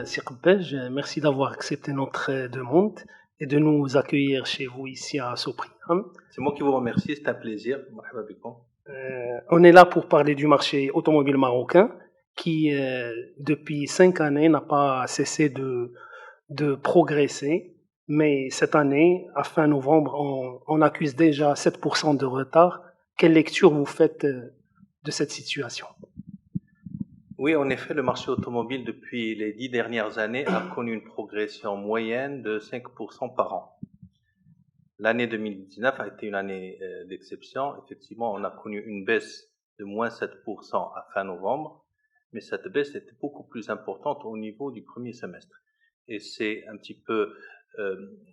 Sir Belge, merci d'avoir accepté notre demande et de nous accueillir chez vous ici à Sopriam. C'est moi qui vous remercie, c'est un plaisir. On est là pour parler du marché automobile marocain qui, depuis 5 années, n'a pas cessé de progresser. Mais cette année, à fin novembre, on accuse déjà 7% de retard. Quelle lecture vous faites de cette situation? Oui, en effet, le marché automobile, depuis les 10 dernières années, a connu une progression moyenne de 5% par an. L'année 2019 a été une année d'exception. Effectivement, on a connu une baisse de moins 7% à fin novembre, mais cette baisse était beaucoup plus importante au niveau du premier semestre. Et c'est un petit peu,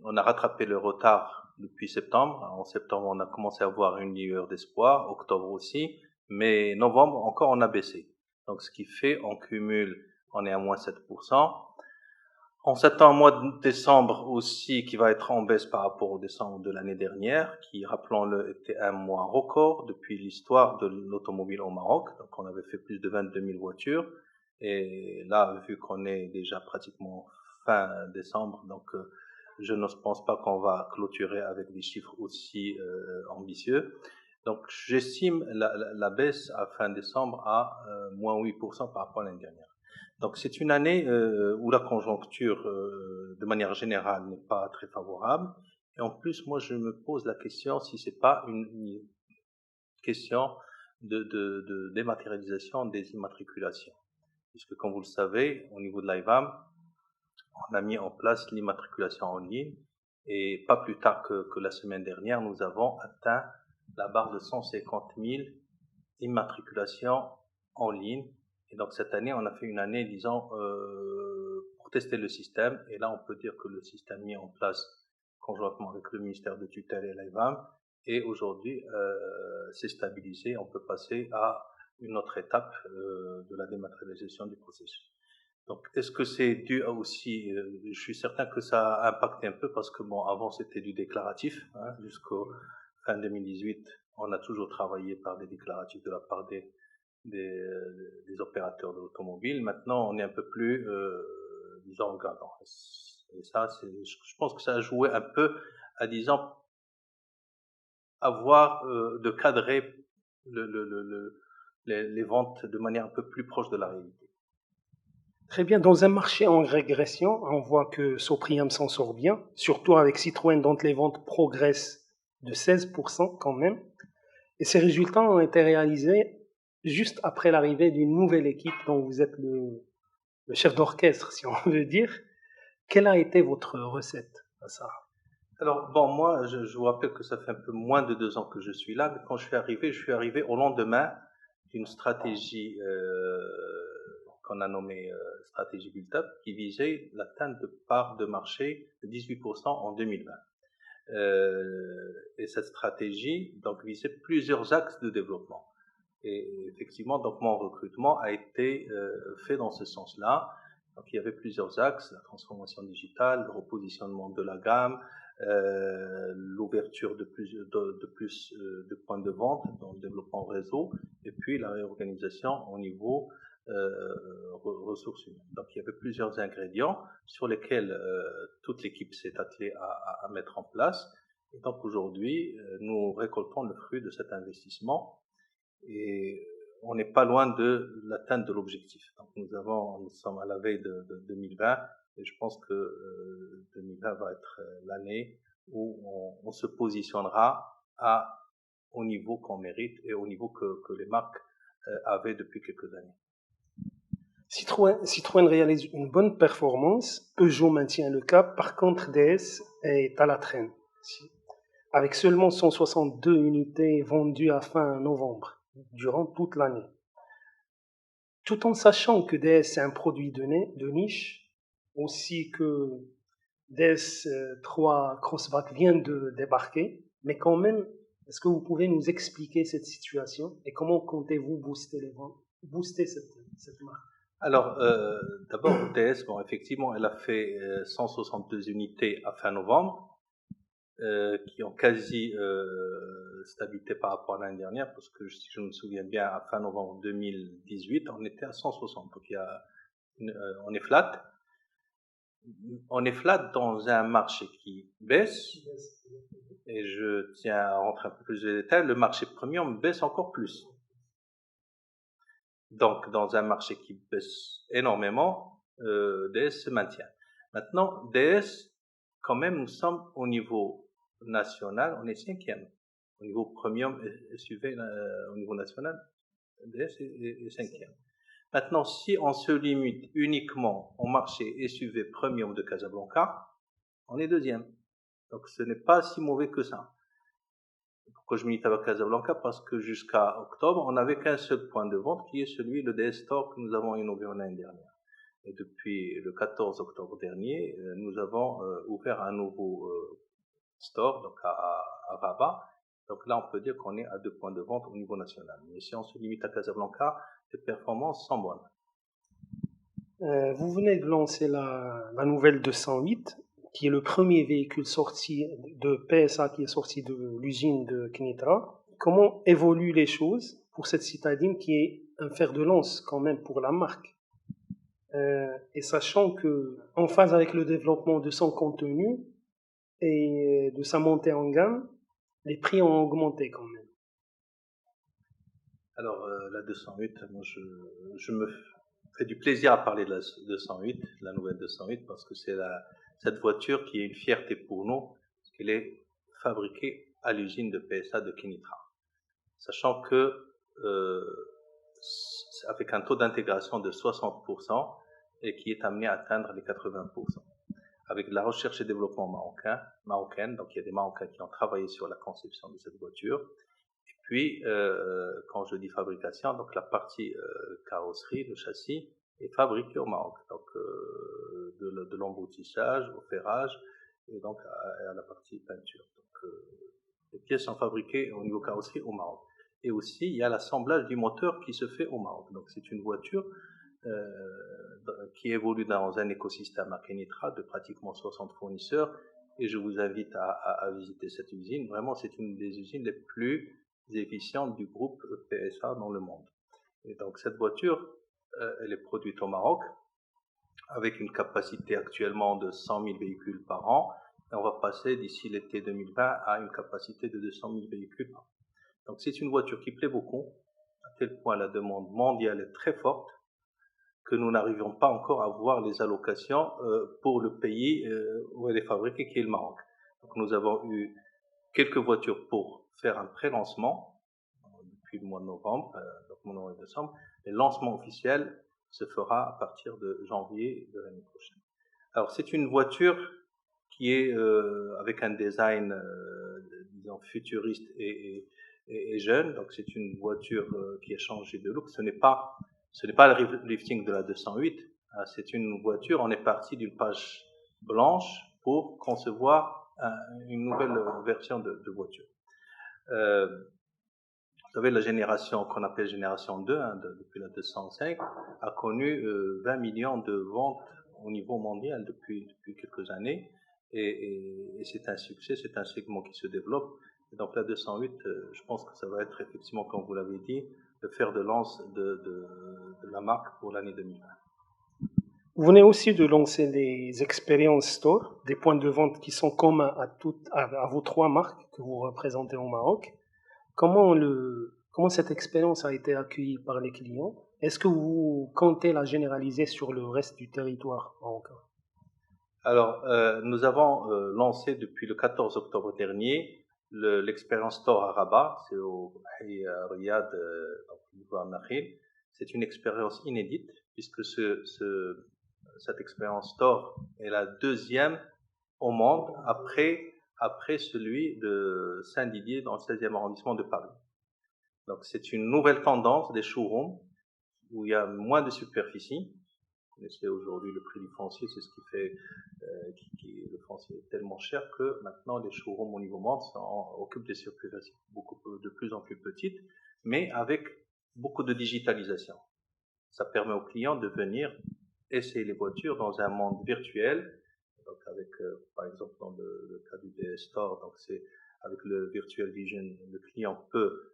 on a rattrapé le retard depuis septembre. En septembre, on a commencé à avoir une lueur d'espoir, octobre aussi, mais novembre encore, on a baissé. Donc, ce qui fait, en cumul, on est à moins 7%. On s'attend au mois de décembre aussi, qui va être en baisse par rapport au décembre de l'année dernière, qui, rappelons-le, était un mois record depuis l'histoire de l'automobile au Maroc. Donc, on avait fait plus de 22 000 voitures. Et là, vu qu'on est déjà pratiquement fin décembre, donc je ne pense pas qu'on va clôturer avec des chiffres aussi ambitieux. Donc, j'estime la baisse à fin décembre à moins 8% par rapport à l'année dernière. Donc, c'est une année où la conjoncture, de manière générale, n'est pas très favorable. Et en plus, moi, je me pose la question si c'est pas une question de dématérialisation des immatriculations. Puisque, comme vous le savez, au niveau de l'IVAM, on a mis en place l'immatriculation en ligne. Et pas plus tard que la semaine dernière, nous avons atteint la barre de 150 000 immatriculations en ligne. Et donc cette année, on a fait une année, disons, pour tester le système. Et là, on peut dire que le système mis en place conjointement avec le ministère de tutelle et l'IVAM, et aujourd'hui, c'est stabilisé. On peut passer à une autre étape de la dématérialisation du processus. Donc, est-ce que c'est dû aussi, je suis certain que ça a impacté un peu parce que bon, avant c'était du déclaratif, hein, jusqu'au fin 2018, on a toujours travaillé par des déclaratifs de la part des opérateurs de l'automobile. Maintenant, on est un peu plus, disons, regardant. Et ça, je pense que ça a joué un peu à, disons, avoir de cadrer les ventes de manière un peu plus proche de la réalité. Très bien. Dans un marché en régression, on voit que Sopriam s'en sort bien, surtout avec Citroën dont les ventes progressent de 16% quand même. Et ces résultats ont été réalisés juste après l'arrivée d'une nouvelle équipe dont vous êtes le chef d'orchestre, si on veut dire. Quelle a été votre recette à ça? Alors, bon, moi, je vous rappelle que ça fait un peu moins de 2 ans que je suis là, mais quand je suis arrivé au lendemain d'une stratégie qu'on a nommée stratégie build-up, qui visait l'atteinte de parts de marché de 18% en 2020. Et cette stratégie, donc, visait plusieurs axes de développement. Et effectivement, donc, mon recrutement a été fait dans ce sens-là. Donc, il y avait plusieurs axes: la transformation digitale, le repositionnement de la gamme, l'ouverture de plus de points de vente dans le développement réseau, et puis la réorganisation au niveau ressources humaines. Donc il y avait plusieurs ingrédients sur lesquels toute l'équipe s'est attelée à mettre en place. Et donc aujourd'hui, nous récoltons le fruit de cet investissement et on n'est pas loin de l'atteinte de l'objectif. Donc nous sommes à la veille de 2020. Et je pense que 2020 va être l'année où on se positionnera au niveau qu'on mérite et au niveau que les marques avaient depuis quelques années. Citroën réalise une bonne performance, Peugeot maintient le cap, par contre DS est à la traîne, avec seulement 162 unités vendues à fin novembre, durant toute l'année. Tout en sachant que DS est un produit de niche, aussi que DS3 Crossback vient de débarquer, mais quand même, est-ce que vous pouvez nous expliquer cette situation et comment comptez-vous booster les ventes, booster cette marque? Alors, d'abord, DS, bon, effectivement, elle a fait 162 unités à fin novembre, qui ont quasi stabilité par rapport à l'année dernière, parce que si je me souviens bien, à fin novembre 2018, on était à 160, donc on est flat. on est flat dans un marché qui baisse, et je tiens à rentrer un peu plus de détails, le marché premium baisse encore plus. Donc, dans un marché qui baisse énormément, DS se maintient. Maintenant, DS, quand même, nous sommes au niveau national, on est 5e. Au niveau premium SUV, au niveau national, DS est 5e. Maintenant, si on se limite uniquement au marché SUV premium de Casablanca, on est 2e. Donc, ce n'est pas si mauvais que ça. Pourquoi je milite avec Casablanca? Parce que jusqu'à octobre, on n'avait qu'un seul point de vente, qui est celui, le DS Store, que nous avons inauguré l'année dernière. Et depuis le 14 octobre dernier, nous avons ouvert un nouveau store, donc à Rabat. Donc là, on peut dire qu'on est à 2 points de vente au niveau national. Mais si on se limite à Casablanca, les performances sont bonnes. Vous venez de lancer la nouvelle 208, qui est le premier véhicule sorti de PSA qui est sorti de l'usine de Kenitra. Comment évoluent les choses pour cette citadine qui est un fer de lance quand même pour la marque? Et sachant que, en phase avec le développement de son contenu et de sa montée en gamme, les prix ont augmenté quand même. Alors, la 208, moi, je me fais du plaisir à parler de la 208, la nouvelle 208, parce que c'est cette voiture qui est une fierté pour nous, parce qu'elle est fabriquée à l'usine de PSA de Kenitra. Sachant que, avec un taux d'intégration de 60% et qui est amené à atteindre les 80%. Avec de la recherche et développement marocaine, donc il y a des Marocains qui ont travaillé sur la conception de cette voiture. Et puis, quand je dis fabrication, donc la partie carrosserie, le châssis, est fabriqué au Maroc. Donc, de l'emboutissage au ferrage, et donc à la partie peinture. Donc, les pièces sont fabriquées au niveau carrosserie au Maroc. Et aussi, il y a l'assemblage du moteur qui se fait au Maroc. Donc, c'est une voiture qui évolue dans un écosystème à Kenitra de pratiquement 60 fournisseurs. Et je vous invite à visiter cette usine. Vraiment, c'est une des usines les plus efficientes du groupe PSA dans le monde. Et donc, cette voiture, elle est produite au Maroc avec une capacité actuellement de 100 000 véhicules par an. Et on va passer d'ici l'été 2020 à une capacité de 200 000 véhicules par an. Donc, c'est une voiture qui plaît beaucoup, à tel point la demande mondiale est très forte, que nous n'arrivons pas encore à voir les allocations pour le pays où elle est fabriquée, qui est le Maroc. Donc, nous avons eu quelques voitures pour faire un pré-lancement depuis le mois de novembre, donc novembre et décembre. Le lancement officiel se fera à partir de janvier de l'année prochaine. Alors, c'est une voiture qui est avec un design, disons, futuriste et jeune. Donc, c'est une voiture qui a changé de look. Ce n'est pas le lifting de la 208. C'est une voiture, on est parti d'une page blanche pour concevoir une nouvelle version de voiture. Vous savez, la génération qu'on appelle génération 2, depuis la 205, a connu 20 millions de ventes au niveau mondial depuis quelques années. Et c'est un succès, c'est un segment qui se développe. Et donc la 208, je pense que ça va être effectivement, comme vous l'avez dit, le fer de lance de la marque pour l'année 2020. Vous venez aussi de lancer des expériences store, des points de vente qui sont communs à vos 3 marques que vous représentez au Maroc. Comment cette expérience a été accueillie par les clients? Est-ce que vous comptez la généraliser sur le reste du territoire marocain? Alors, nous avons lancé depuis le 14 octobre dernier l'expérience Store à Rabat, c'est au Riyad, au Nakhil. C'est une expérience inédite puisque cette expérience Store est la deuxième au monde après celui de Saint-Didier dans le 16e arrondissement de Paris. Donc, c'est une nouvelle tendance des showrooms où il y a moins de superficie. Vous connaissez aujourd'hui le prix du foncier, c'est ce qui fait le foncier est tellement cher que maintenant les showrooms au niveau monde occupent des superficies de plus en plus petites, mais avec beaucoup de digitalisation. Ça permet aux clients de venir essayer les voitures dans un monde virtuel. Donc avec, par exemple, dans le cas du DS Store, donc c'est avec le Virtual Vision, le client peut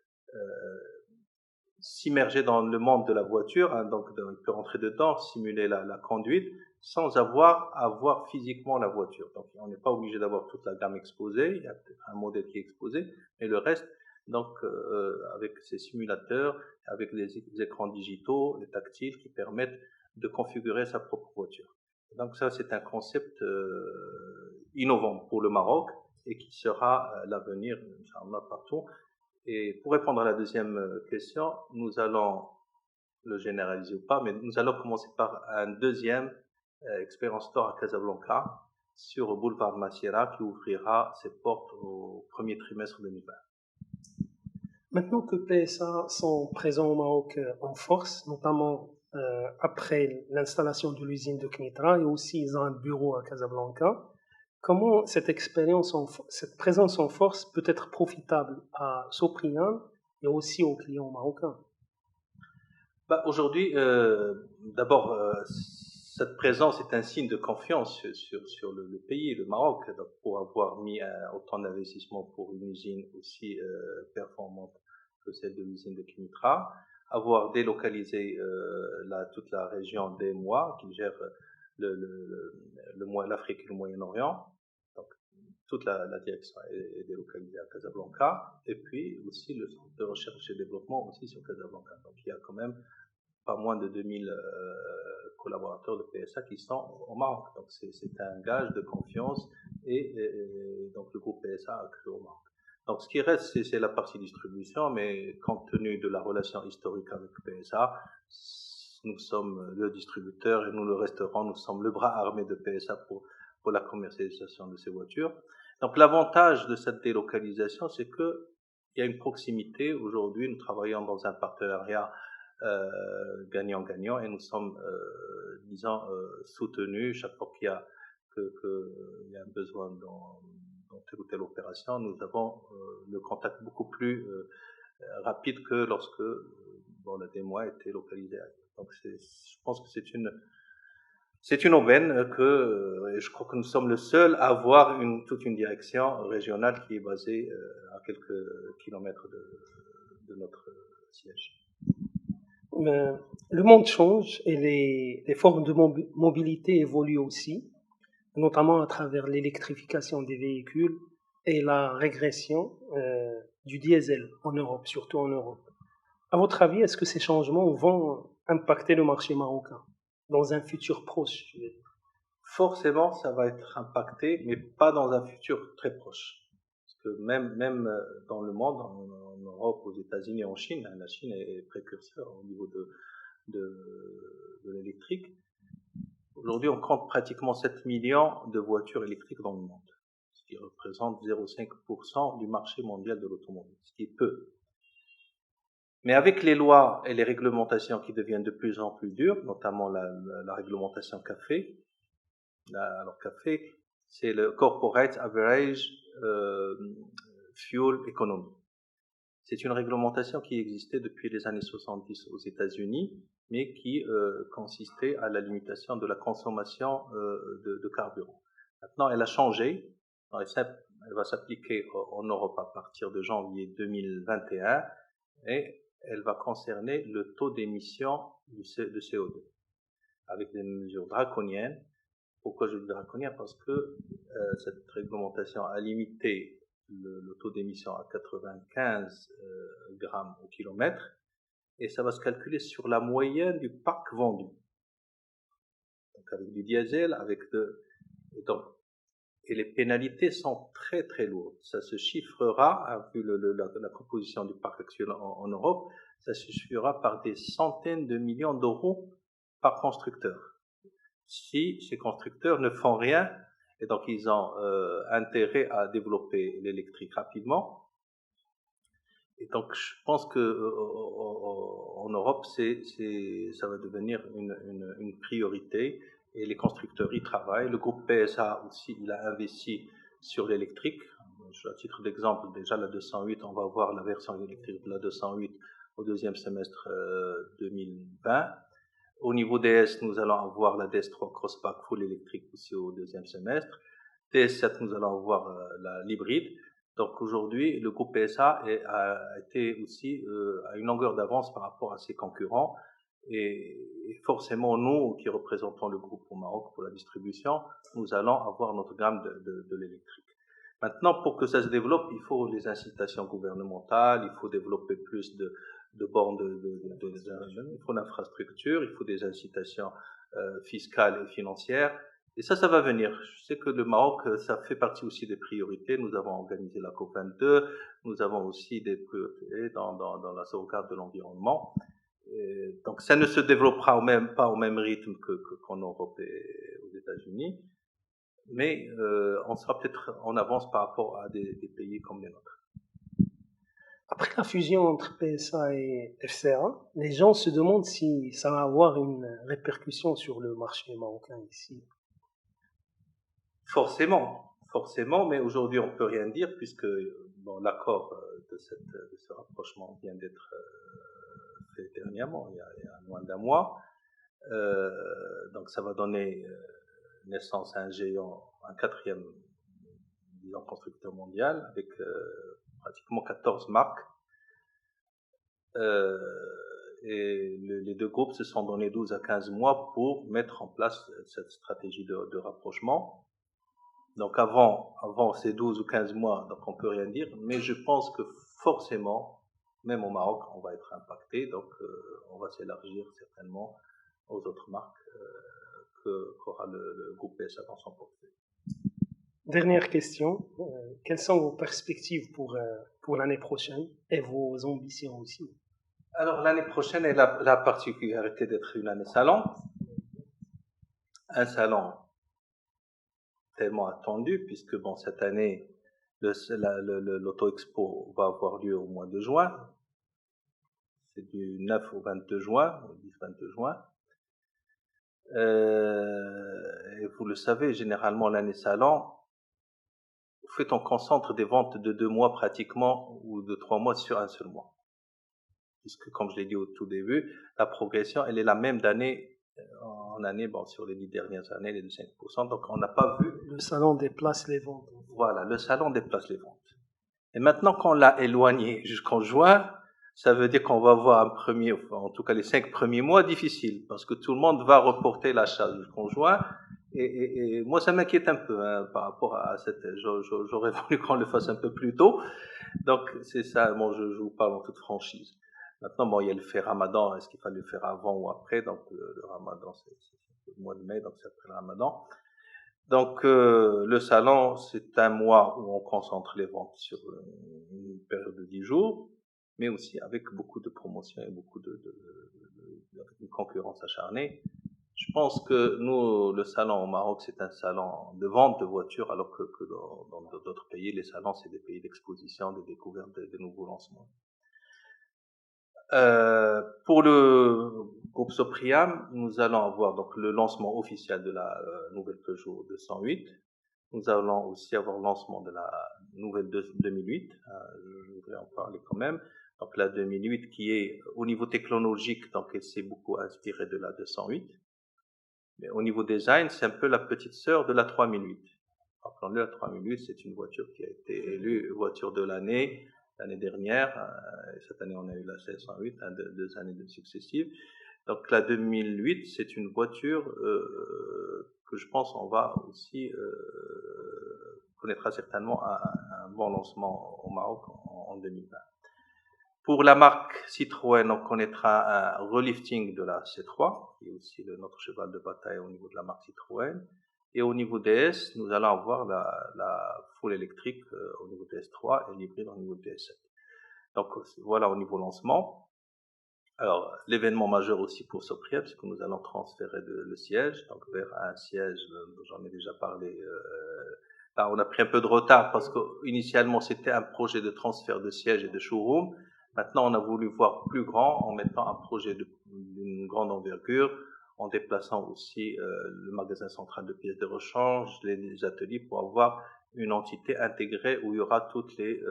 s'immerger dans le monde de la voiture, hein, donc il peut rentrer dedans, simuler la conduite, sans avoir à voir physiquement la voiture. Donc, on n'est pas obligé d'avoir toute la gamme exposée. Il y a peut-être un modèle qui est exposé, mais le reste, donc, avec ces simulateurs, avec les écrans digitaux, les tactiles qui permettent de configurer sa propre voiture. Donc, ça, c'est un concept innovant pour le Maroc et qui sera l'avenir, Inch'Allah, partout. Et pour répondre à la deuxième question, nous allons le généraliser ou pas, mais nous allons commencer par un deuxième Experience Store à Casablanca sur Boulevard Massiera qui ouvrira ses portes au premier trimestre 2020. Maintenant que PSA sont présents au Maroc en force, notamment après l'installation de l'usine de Knitra, et aussi ils ont un bureau à Casablanca, comment cette cette présence en force peut être profitable à Sopriam et aussi aux clients marocains? Aujourd'hui, d'abord, cette présence est un signe de confiance sur le pays, le Maroc, donc pour avoir mis autant d'investissements pour une usine aussi performante que celle de l'usine de Knitra, avoir délocalisé toute la région des Mois qui gère l'Afrique et le Moyen-Orient. Donc, toute la direction est délocalisée à Casablanca, et puis aussi le centre de recherche et développement aussi sur Casablanca. Donc il y a quand même pas moins de 2000 collaborateurs de PSA qui sont au Maroc. Donc c'est un gage de confiance et donc le groupe PSA a cru au Maroc. Donc ce qui reste, c'est la partie distribution, mais compte tenu de la relation historique avec PSA, nous sommes le distributeur et nous le resterons, nous sommes le bras armé de PSA pour la commercialisation de ces voitures. Donc l'avantage de cette délocalisation, c'est que il y a une proximité. Aujourd'hui, nous travaillons dans un partenariat gagnant-gagnant et nous sommes, disons, soutenus chaque fois qu'il y a y a un besoin dans telle ou telle opération. Nous avons le contact beaucoup plus rapide que lorsque la démo était localisée ailleurs. Donc je pense que c'est une aubaine que je crois que nous sommes le seul à avoir toute une direction régionale qui est basée à quelques kilomètres de notre siège. Le monde change et les formes de mobilité évoluent aussi, notamment à travers l'électrification des véhicules et la régression du diesel en Europe, surtout en Europe. À votre avis, est-ce que ces changements vont impacter le marché marocain dans un futur proche, je veux dire? Forcément, ça va être impacté, mais pas dans un futur très proche. Parce que même dans le monde, en Europe, aux États-Unis, en Chine, la Chine est précurseur au niveau de l'électrique. Aujourd'hui, on compte pratiquement 7 millions de voitures électriques dans le monde, ce qui représente 0,5% du marché mondial de l'automobile, ce qui est peu. Mais avec les lois et les réglementations qui deviennent de plus en plus dures, notamment la réglementation café, alors café, c'est le Corporate Average Fuel Economy. C'est une réglementation qui existait depuis les années 70 aux États-Unis, mais qui consistait à la limitation de la consommation de carburant. Maintenant, elle a changé. Elle va s'appliquer en Europe à partir de janvier 2021 et elle va concerner le taux d'émission de CO2 avec des mesures draconiennes. Pourquoi je dis draconiennes? Parce que cette réglementation a limité le taux d'émission à 95 grammes au kilomètre et ça va se calculer sur la moyenne du parc vendu. Donc avec du diesel, et les pénalités sont très très lourdes. Ça se chiffrera, vu la composition du parc actuel en Europe, ça se chiffrera par des centaines de millions d'euros par constructeur. Si ces constructeurs ne font rien, et donc ils ont intérêt à développer l'électrique rapidement. Et donc je pense que en Europe, ça va devenir une priorité. Et les constructeurs y travaillent. Le groupe PSA aussi, il a investi sur l'électrique. À titre d'exemple, déjà la 208, on va voir la version électrique de la 208 au deuxième semestre 2020. Au niveau DS, nous allons avoir la DS3 Crossback Full électrique aussi au deuxième semestre. DS7, nous allons avoir l'hybride. Donc aujourd'hui, le groupe PSA a été aussi à une longueur d'avance par rapport à ses concurrents. Et forcément, nous qui représentons le groupe au Maroc pour la distribution, nous allons avoir notre gamme de l'électrique. Maintenant, pour que ça se développe, il faut les incitations gouvernementales, il faut développer plus de bornes, il faut l'infrastructure, il faut des incitations fiscales et financières. Et ça va venir. Je sais que le Maroc, ça fait partie aussi des priorités. Nous avons organisé la COP22, nous avons aussi des priorités dans la sauvegarde de l'environnement. Donc ça ne se développera pas au même rythme qu'en Europe et aux États-Unis, mais on sera peut-être en avance par rapport à des pays comme les nôtres. Après la fusion entre PSA et FCA, les gens se demandent si ça va avoir une répercussion sur le marché marocain ici. Forcément, mais aujourd'hui on ne peut rien dire puisque l'accord de ce rapprochement vient d'être fait dernièrement, il y a moins d'un mois. Donc ça va donner naissance à un géant, un quatrième constructeur mondial avec pratiquement 14 marques. Et les deux groupes se sont donné 12 à 15 mois pour mettre en place cette stratégie de rapprochement. Donc avant ces 12 ou 15 mois, donc on peut rien dire, mais je pense que forcément, même au Maroc, on va être impacté, donc on va s'élargir certainement aux autres marques qu'aura le groupe PSA dans son portefeuille. Dernière question, quelles sont vos perspectives pour l'année prochaine et vos ambitions aussi? Alors l'année prochaine est la particularité d'être une année salon, un salon tellement attendu puisque cette année l'Auto Expo va avoir lieu au mois de juin, c'est du 9 au 22 juin, 10-22 juin. Et vous le savez, généralement l'année salon, en fait, on concentre des ventes de 2 mois pratiquement ou de 3 mois sur un seul mois. Puisque, comme je l'ai dit au tout début, la progression, elle est la même d'année en année, sur les 10 dernières années, elle est de 5%. Donc, on n'a pas vu. Le salon déplace les ventes. Voilà, le salon déplace les ventes. Et maintenant qu'on l'a éloigné jusqu'en juin, ça veut dire qu'on va avoir en tout cas les 5 premiers mois difficiles, parce que tout le monde va reporter l'achat jusqu'en juin. Et moi, ça m'inquiète un peu par rapport à j'aurais voulu qu'on le fasse un peu plus tôt. Donc, c'est ça, je vous parle en toute franchise. Maintenant, il y a le fait Ramadan, est-ce qu'il fallait le faire avant ou après? Donc, le Ramadan, c'est le mois de mai, donc c'est après le Ramadan. Donc, le salon, c'est un mois où on concentre les ventes sur une période de 10 jours, mais aussi avec beaucoup de promotions et beaucoup de concurrence acharnée. Je pense que nous, le salon au Maroc, c'est un salon de vente de voitures, alors que dans d'autres pays, les salons, c'est des pays d'exposition, de découverte, de nouveaux lancements. Pour le groupe Sopriam, nous allons avoir donc le lancement officiel de la nouvelle Peugeot 208. Nous allons aussi avoir le lancement de la nouvelle 2008. Je voudrais en parler quand même. Donc la 2008 qui est au niveau technologique, donc elle s'est beaucoup inspirée de la 208. Mais au niveau design, c'est un peu la petite sœur de la 3008. Rappelons-le, la 3008, c'est une voiture qui a été élue voiture de l'année dernière. Et cette année, on a eu la 1608, 2 années de successives. Donc la 2008, c'est une voiture que je pense on va aussi connaîtra certainement un bon lancement au Maroc en 2020. Pour la marque Citroën, on connaîtra un relifting de la C3, qui est aussi notre cheval de bataille au niveau de la marque Citroën. Et au niveau DS, nous allons avoir la full électrique au niveau DS3 et l'hybride au niveau DS7. Donc voilà au niveau lancement. Alors l'événement majeur aussi pour Sopriam, c'est que nous allons transférer le siège, donc vers un siège, j'en ai déjà parlé. Là, on a pris un peu de retard parce qu'initialement c'était un projet de transfert de siège et de showroom. Maintenant, on a voulu voir plus grand en mettant un projet d'une grande envergure, en déplaçant aussi le magasin central de pièces de rechange, les ateliers pour avoir une entité intégrée où il y aura toutes les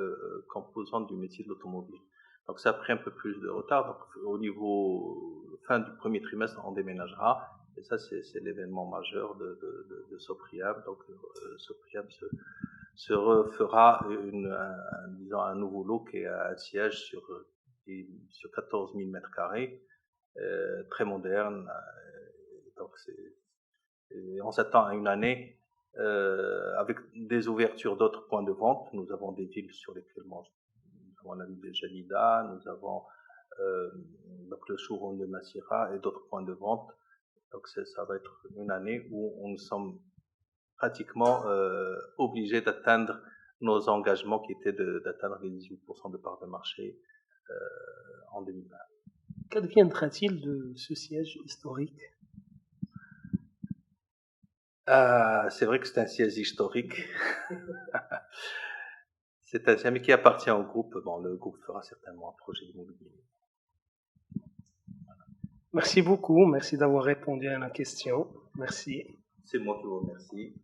composantes du métier de l'automobile. Donc ça a pris un peu plus de retard. Donc au niveau fin du premier trimestre, on déménagera. Et ça, c'est l'événement majeur de Sopriam. Donc Sopriam se refera un nouveau look et un siège sur 14 000 mètres carrés très moderne. Donc on s'attend à une année avec des ouvertures d'autres points de vente. Nous avons des villes sur lesquelles nous avons la ville de Jalida, nous avons donc le showroom de Massira et d'autres points de vente. Donc ça va être une année où nous sommes pratiquement obligés d'atteindre nos engagements qui étaient d'atteindre les 18% de part de marché en 2020. Qu'adviendra-t-il de ce siège historique? C'est vrai que c'est un siège historique. C'est un siège qui appartient au groupe. Bon, le groupe fera certainement un projet immobilier. Merci beaucoup, merci d'avoir répondu à la question. Merci. C'est moi qui vous remercie.